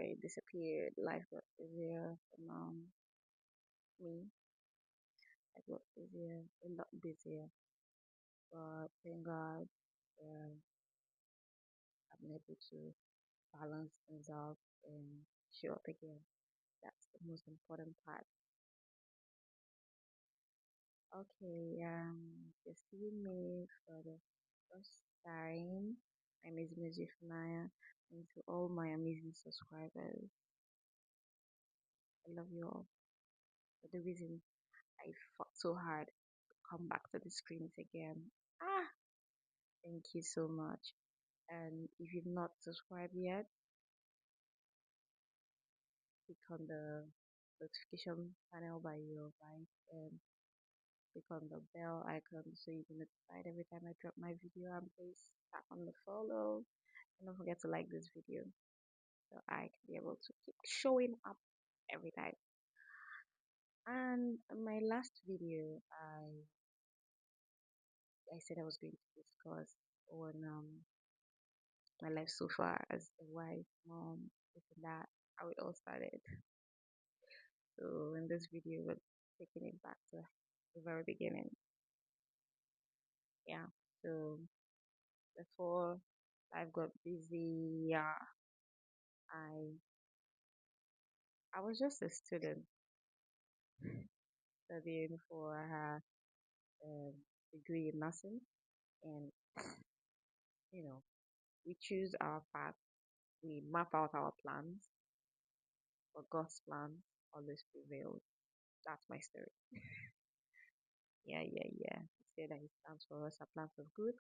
I disappeared, life got busier from me. I got busier, a lot busier. But thank God, I've been able to balance things out and show up again. That's the most important part. Okay, just seeing me for the first time. I'm Music Maya, and to all my amazing subscribers, I love you all. But the reason I fought so hard to come back to the screens again. Ah, thank you so much. And if you've not subscribed yet, click on the notification panel by your right and click on the bell icon so you can notified every time I drop my video, and please tap on the follow and don't forget to like this video so I can be able to keep showing up every time. And my last video, I said I was going to discuss on my life so far as a wife, mom, this and that, how it all started. So in this video, we're taking it back to the very beginning. Yeah. So before life got busy, yeah, I I was just a student studying for a um, degree in nursing, and you know, we choose our path, we map out our plans, but God's plan always prevails. That's my story. Yeah. He said that His plans for us are plans of good,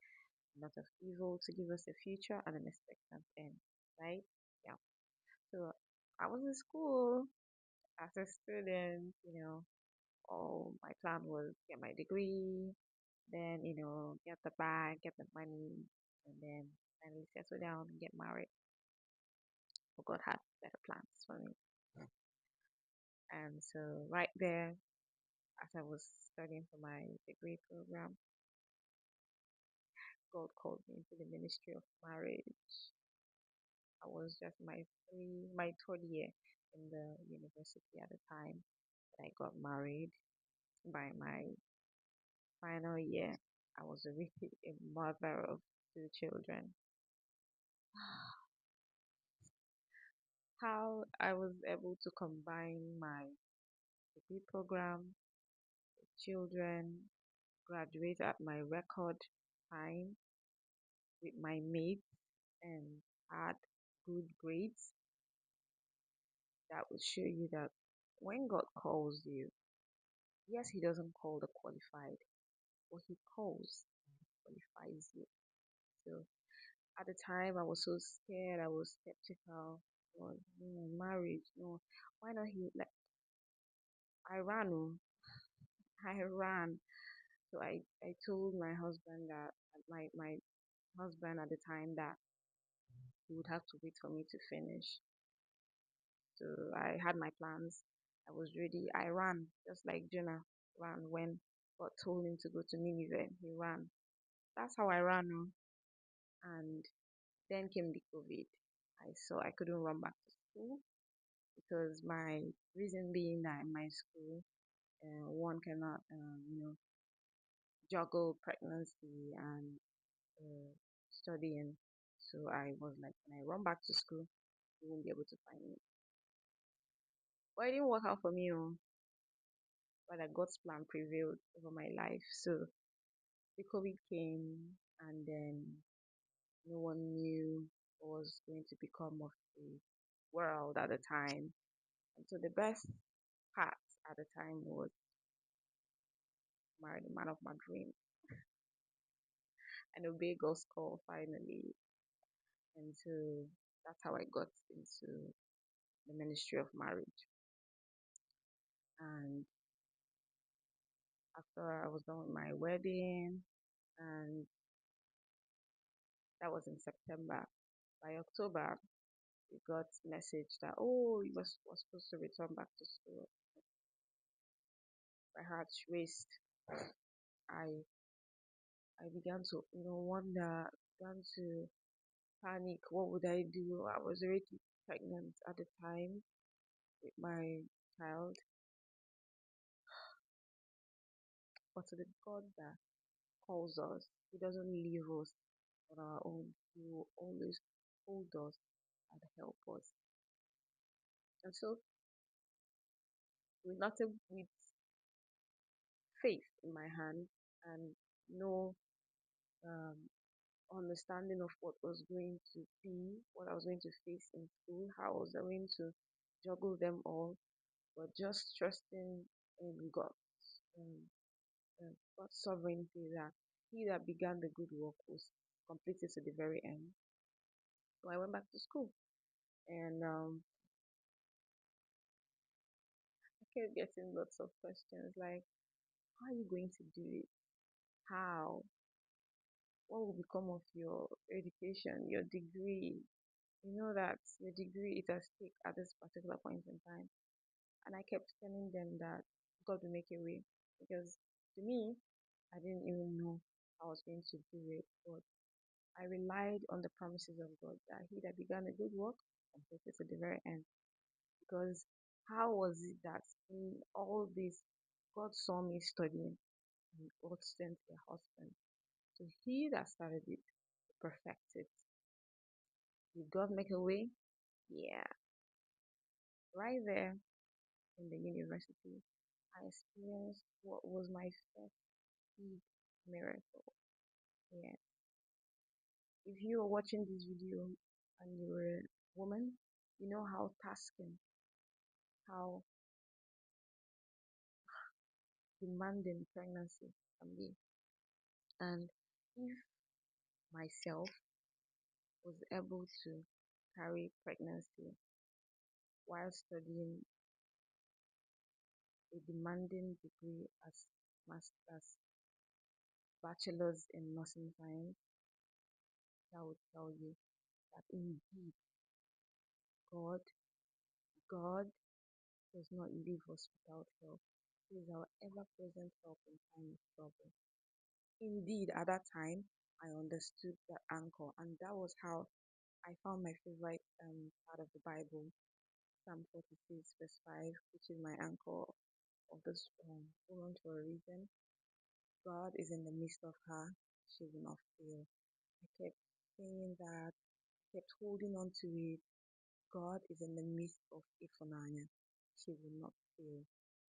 not of evil, to give us a future and an expectant end. Right? Yeah. So I was in school as a student, all my plan was get my degree, then, get the bag, get the money, and then finally settle down and get married. But God had better plans for me. And so right there, as I was studying for my degree program, God called me into the ministry of marriage. I was just my third year in the university at the time that I got married. By my final year, I was already a mother of two children. How I was able to combine my degree program, children, graduate at my record time with my mates, and had good grades, that would show you that when God calls you, yes, He doesn't call the qualified, but He calls and qualifies you. So at the time, I was so scared, I was skeptical. Was, no, marriage, no, why not he? Like, I ran, oh, I ran. So I told my husband that my husband at the time that he would have to wait for me to finish. So I had my plans. I was ready. I ran just like Jonah ran when God told him to go to Nineveh. He ran. That's how I ran. Oh. And then came the COVID. I saw I couldn't run back to school because my reason being that in my school, one cannot, juggle pregnancy and studying. So I was like, when I run back to school, you won't be able to find me. But it didn't work out for me, oh, but God's plan prevailed over my life. So the COVID came, and then no one knew what was going to become of the world at the time. And so the best part at the time was marry the man of my dream and obey God's call finally. And so that's how I got into the ministry of marriage. And after I was done with my wedding, and that was in September, by October, we got message that, oh, you was supposed to return back to school. My heart raced. I I began to, wonder, began to panic. What would I do? I was already pregnant at the time with my child. But to the God that calls us, He doesn't leave us on our own. He will always hold us and help us. And so, with nothing, with faith in my hand and no um, understanding of what was going to be, what I was going to face in school, how I was going to juggle them all, but just trusting in God, um, God's sovereignty that He that began the good work was completed to the very end. So I went back to school and I kept getting lots of questions like, how are you going to do it? How? What will become of your education, your degree? You know that your degree is at stake at this particular point in time. And I kept telling them that God will make a way. Because to me, I didn't even know I was going to do it. But I relied on the promises of God that He that began a good work completed to the very end. Because how was it that in all this, God saw me studying and God sent a husband? So He that started it, perfected. Did God make a way? Yeah. Right there in the university, I experienced what was my first big miracle. Yeah. If you are watching this video and you're a woman, you know how tasking, how demanding pregnancy can be. And if myself was able to carry pregnancy while studying a demanding degree as master's bachelor's in nursing science, that would tell you that indeed God, God does not leave us without help. He is our ever-present help in time of trouble. Indeed, at that time, I understood that anchor, and that was how I found my favorite part of the Bible, Psalm 46, verse 5, which is my anchor of this woman for a reason. God is in the midst of her, she will not fail. I kept saying that, kept holding on to it. God is in the midst of Ifunanya, she will not fail.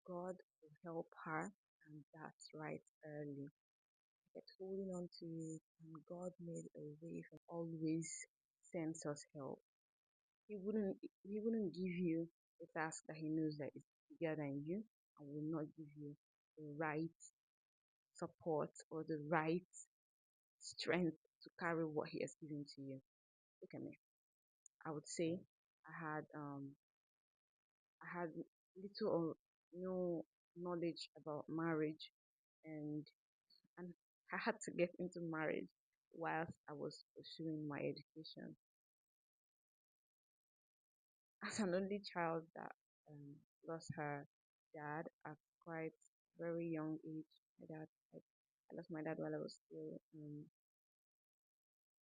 God will help her, and that's right early. I kept holding on to it, and God made a way for always sends us help. He wouldn't give you a task that he knows that is bigger than you and will not give you the right support or the right strength to carry what he has given to you. Look at me. I would say I had little or no knowledge about marriage, and and I had to get into marriage whilst I was pursuing my education. As an only child that lost her dad at quite very young age, I lost my dad while I was still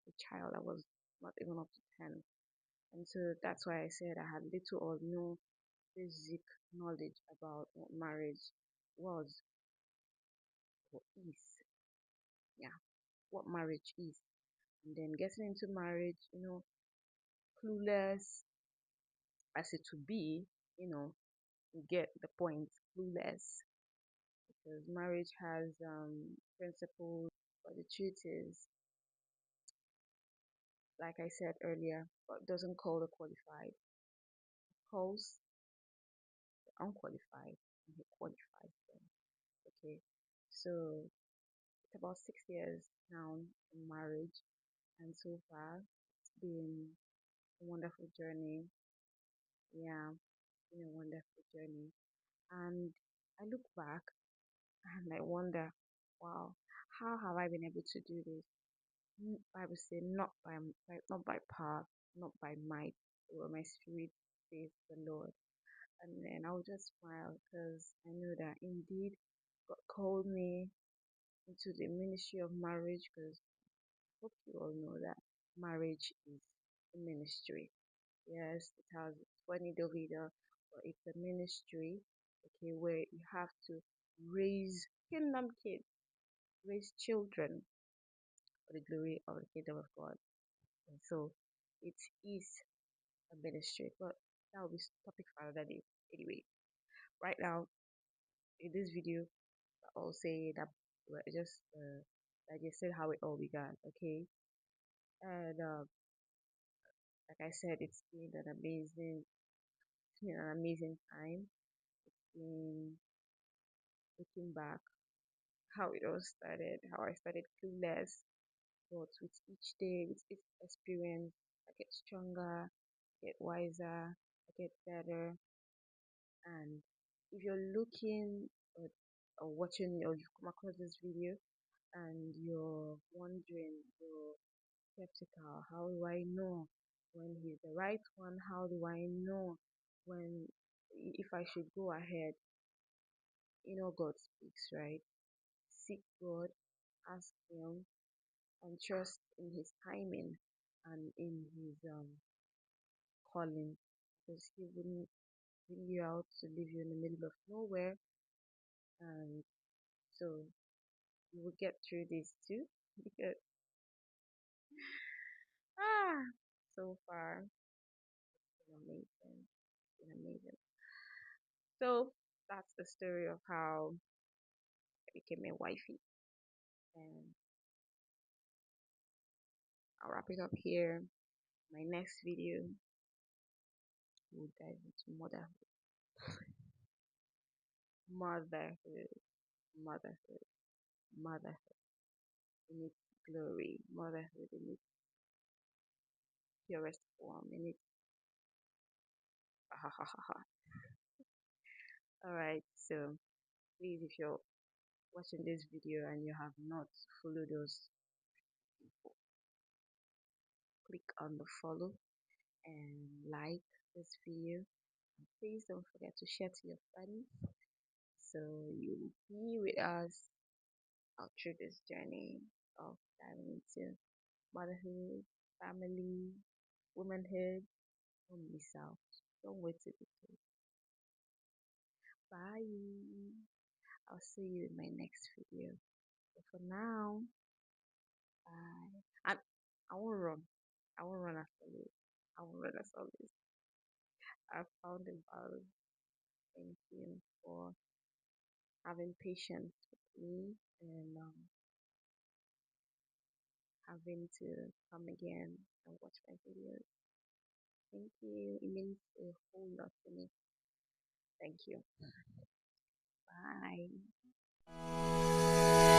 a child. I was not even up to 10. And so that's why I said I had little or no basic knowledge about what marriage was or is. Yeah, what marriage is. And then getting into marriage, clueless as it would be, you get the point, clueless. Because marriage has principles, but the truth is, like I said earlier, God doesn't call the qualified, He calls the unqualified, and He qualifies them. Okay, so it's about 6 years now in marriage, and so far it's been a wonderful journey. Yeah, it's been a wonderful journey, and I look back and I wonder, wow, how have I been able to do this? Bible say not by power, not by might, but my spirit, says the Lord. And then I'll just smile because I know that indeed God called me into the ministry of marriage because I hope you all know that marriage is a ministry. Yes, it has its funny Davida, but it's a ministry, okay, where you have to raise kingdom kids, raise children for the glory of the kingdom of God. And so it is a ministry, but that will be topic for another day. Anyway, right now in this video, I'll say that well, just I just said how it all began, okay? And like I said, it's been an amazing time. In looking back, how it all started, how I started clueless, but with each day, with each experience, I get stronger, I get wiser, I get better. And if you're looking or watching or you've come across this video and you're wondering, you're skeptical, how do I know when he's the right one? How do I know when if I should go ahead? God speaks, right? Seek God, ask Him, and trust in His timing and in His calling, because He wouldn't bring you out to leave you in the middle of nowhere. And so you will get through this too. Because ah, so far it's been amazing. It's been amazing. So that's the story of how I became a wifey, and I'll wrap it up here. My next video will dive into motherhood, motherhood, motherhood in its glory, motherhood in its purest form, in its ha ha ha ha. All right, so please, if you're watching this video and you have not followed us, click on the follow and like this video. And please don't forget to share to your friends so you'll be with us out through this journey of diving into motherhood, family, womanhood. Don't miss out. Don't wait to be told. Bye. I'll see you in my next video. But for now, bye. And I won't run. I won't run as always. I won't run as always. I found a balance. Thank you for having patience with me and having to come again and watch my videos. Thank you. It means a whole lot to me. Thank you. Bye.